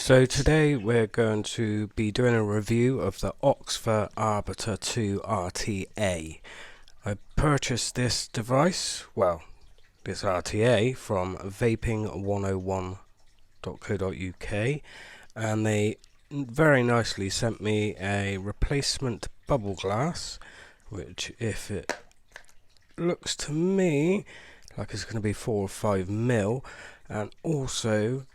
So today we're going to be doing a review of the Oxva Arbiter2 RTA. I purchased this device, this RTA from vaping101.co.uk, and they very nicely sent me a replacement bubble glass, which, if it looks to me like it's going to be 4 or 5 mil, and also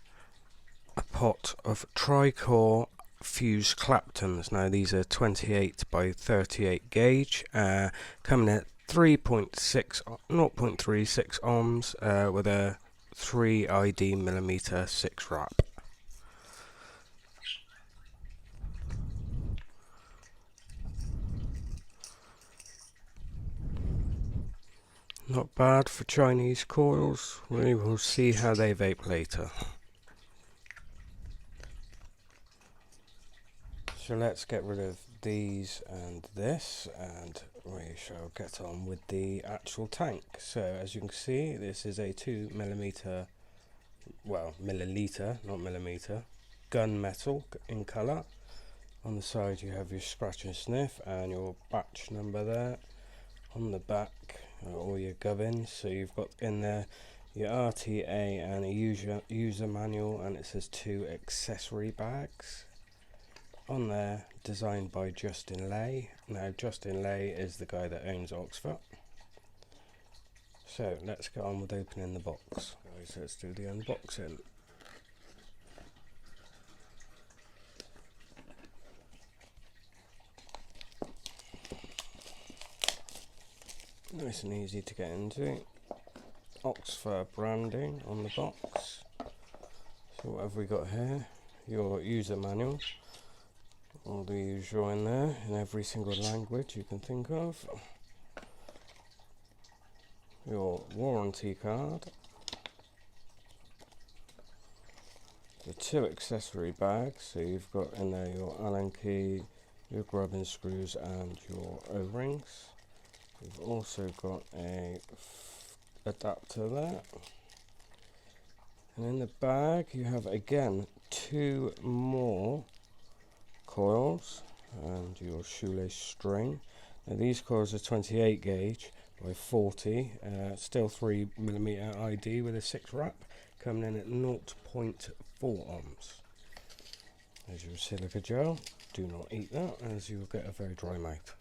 a pot of tricore fused Claptons. Now these are 28 by 38 gauge, coming at 0.36 ohms with a 3 ID millimeter 6 wrap. Not bad for Chinese coils. We will see how they vape later. So let's get rid of these and this, and we shall get on with the actual tank. So as you can see, this is a 2 millimeter, milliliter, not millimeter, gunmetal in colour. On the side you have your scratch and sniff and your batch number there. On the back are all your gubbins. So you've got in there your RTA and a user manual, and it says 2 accessory bags. On there, designed by Justin Lai. Now Justin Lai is the guy that owns Oxva. So let's get on with opening the box. Guys, let's do the unboxing. Nice and easy to get into. Oxva branding on the box. So what have we got here? Your user manual. All the usual in there, in every single language you can think of. Your warranty card. The 2 accessory bags, so you've got in there your Allen key, your grubbing screws and your O-rings. You've also got a adapter there. And in the bag you have again 2 more coils and your shoelace string. Now these coils are 28 gauge by 40, still 3 millimeter ID with a 6 wrap, coming in at 0.4 ohms. There's your silica gel. Do not eat that, as you will get a very dry mouth.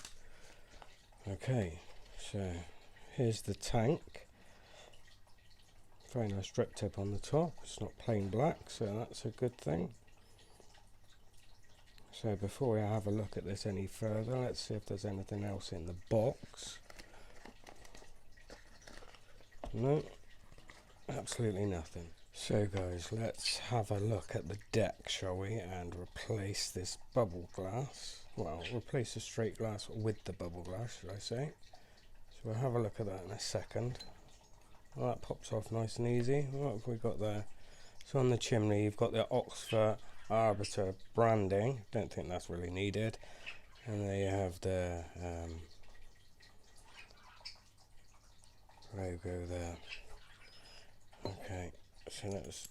Okay, so here's the tank. Very nice drip tip on the top. It's not plain black, so that's a good thing. So before we have a look at this any further, let's see if there's anything else in the box. No, absolutely nothing. So guys, let's have a look at the deck, shall we, and replace this bubble glass. Well, replace the straight glass with the bubble glass, should I say. So we'll have a look at that in a second. Well, that pops off nice and easy. What have we got there? So on the chimney you've got the Oxva Arbiter branding. Don't think that's really needed. And there you have the logo there. Okay, so let's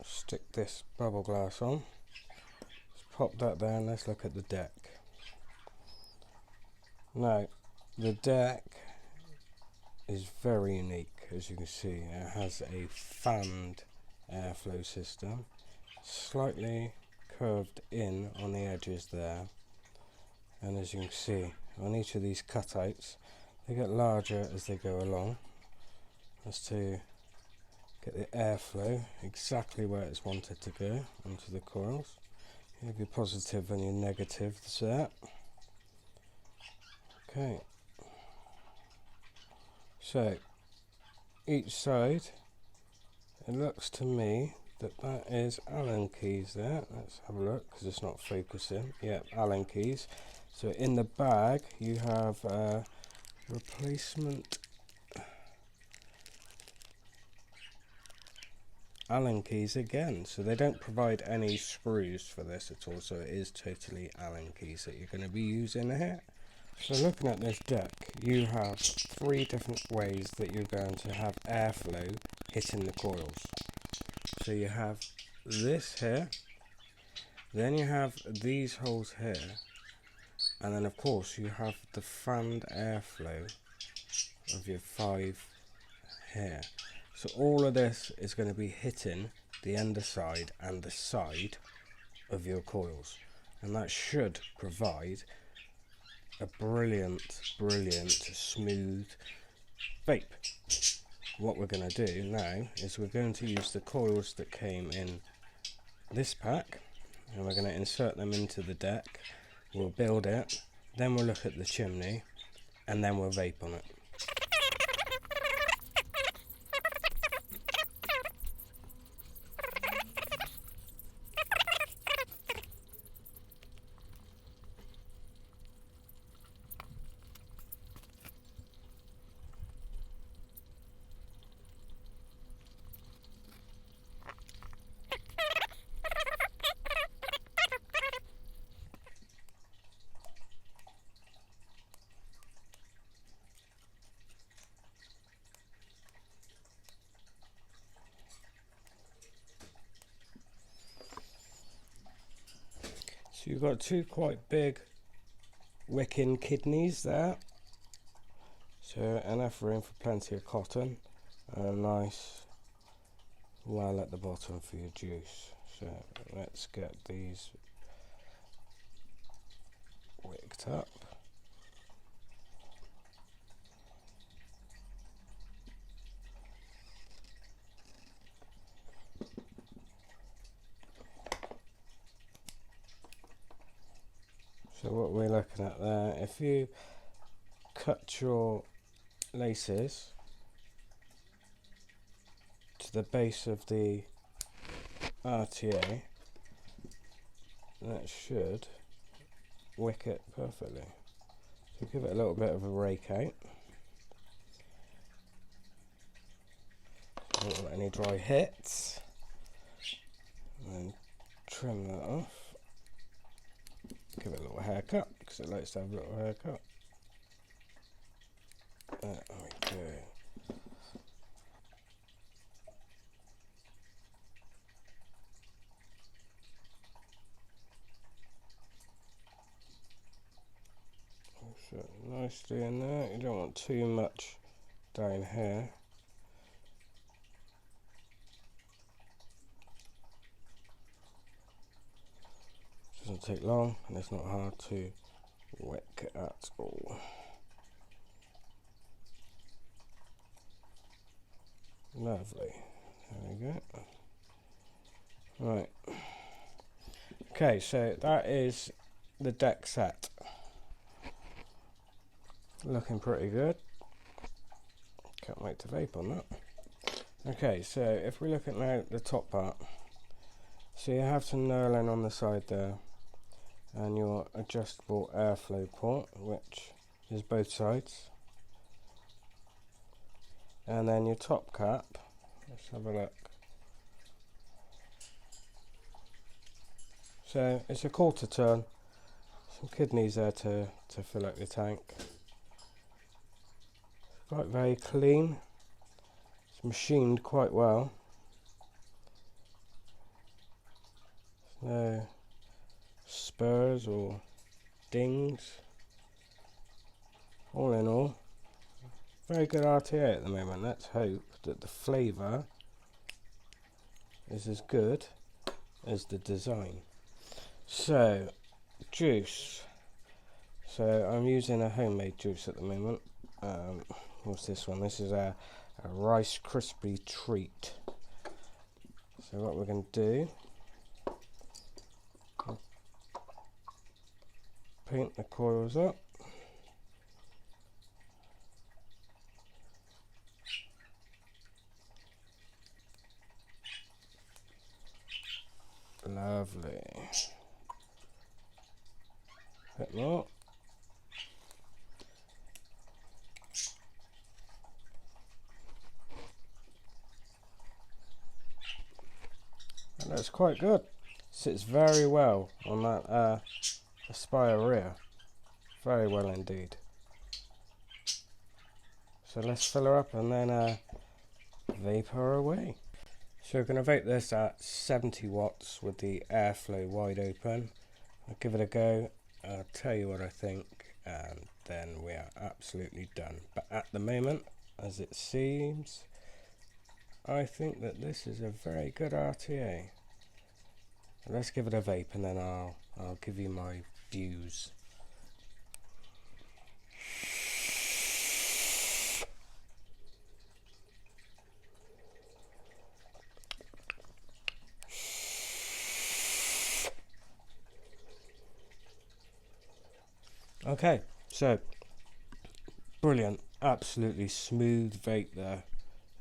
stick this bubble glass on. Let's pop that there and let's look at the deck. Now, the deck is very unique, as you can see. It has a fanned airflow system, slightly curved in on the edges there, and as you can see on each of these cutouts they get larger as they go along. That's to get the airflow exactly where it's wanted to go onto the coils. You have your positive and your negatives there. Okay, so each side, it looks to me that is Allen keys there. Let's have a look because it's not focusing. Yeah, Allen keys. So in the bag you have replacement Allen keys again. So they don't provide any screws for this at all, so it is totally Allen keys that you're going to be using here. So looking at this deck, you have 3 different ways that you're going to have airflow hitting the coils. So you have this here, Then you have these holes here, and then of course you have the fanned airflow of your 5 here. So all of this is going to be hitting the underside and the side of your coils, and that should provide a brilliant smooth vape. What we're going to do now is we're going to use the coils that came in this pack, and we're going to insert them into the deck. We'll build it, then we'll look at the chimney, and then we'll vape on it. So you've got 2 quite big wicking kidneys there, so enough room for plenty of cotton, and a nice well at the bottom for your juice. So let's get these wicked up. So what we're looking at there, if you cut your laces to the base of the RTA, that should wick it perfectly. So give it a little bit of a rake out. Don't want any dry hits. And then trim that off. Give it a little haircut because it likes to have a little haircut. There we go. So nicely in there. You don't want too much down here. Doesn't take long, and it's not hard to wick at all. Lovely. There we go. Right. Okay, so that is the deck set. Looking pretty good. Can't wait to vape on that. Okay, so if we look at now the top part, so you have some knurling on the side there, and your adjustable airflow port, which is both sides, and then your top cap. Let's have a look. So it's a quarter ton, some kidneys there to fill up your tank. It's quite very clean, it's machined quite well. No spurs or dings. All in all, very good RTA at the moment. Let's hope that the flavour is as good as the design. So, juice. So I'm using a homemade juice at the moment. What's this one? This is a Rice Krispie treat. So what we're going to do, paint the coils up. Lovely. Bit more. That looks quite good. Sits very well on that Aspire rear. Very well indeed. So let's fill her up and then vape her away. So we're going to vape this at 70 watts with the airflow wide open. I'll give it a go, I'll tell you what I think, and then we are absolutely done. But at the moment, as it seems, I think that this is a very good RTA. Let's give it a vape and then I'll give you my views. Okay, so brilliant, absolutely smooth vape there,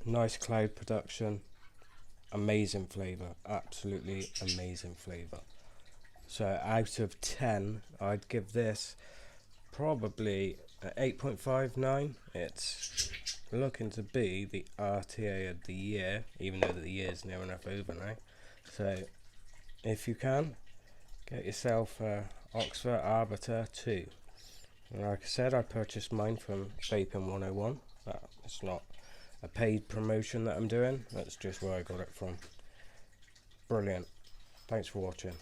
nice cloud production, amazing flavour, absolutely amazing flavour. So out of 10, I'd give this probably an 8.59. It's looking to be the RTA of the year, even though the year's near enough over now. So if you can, get yourself a Oxva Arbiter2. Like I said, I purchased mine from Vaping 101. It's not a paid promotion that I'm doing, that's just where I got it from. Brilliant. Thanks for watching.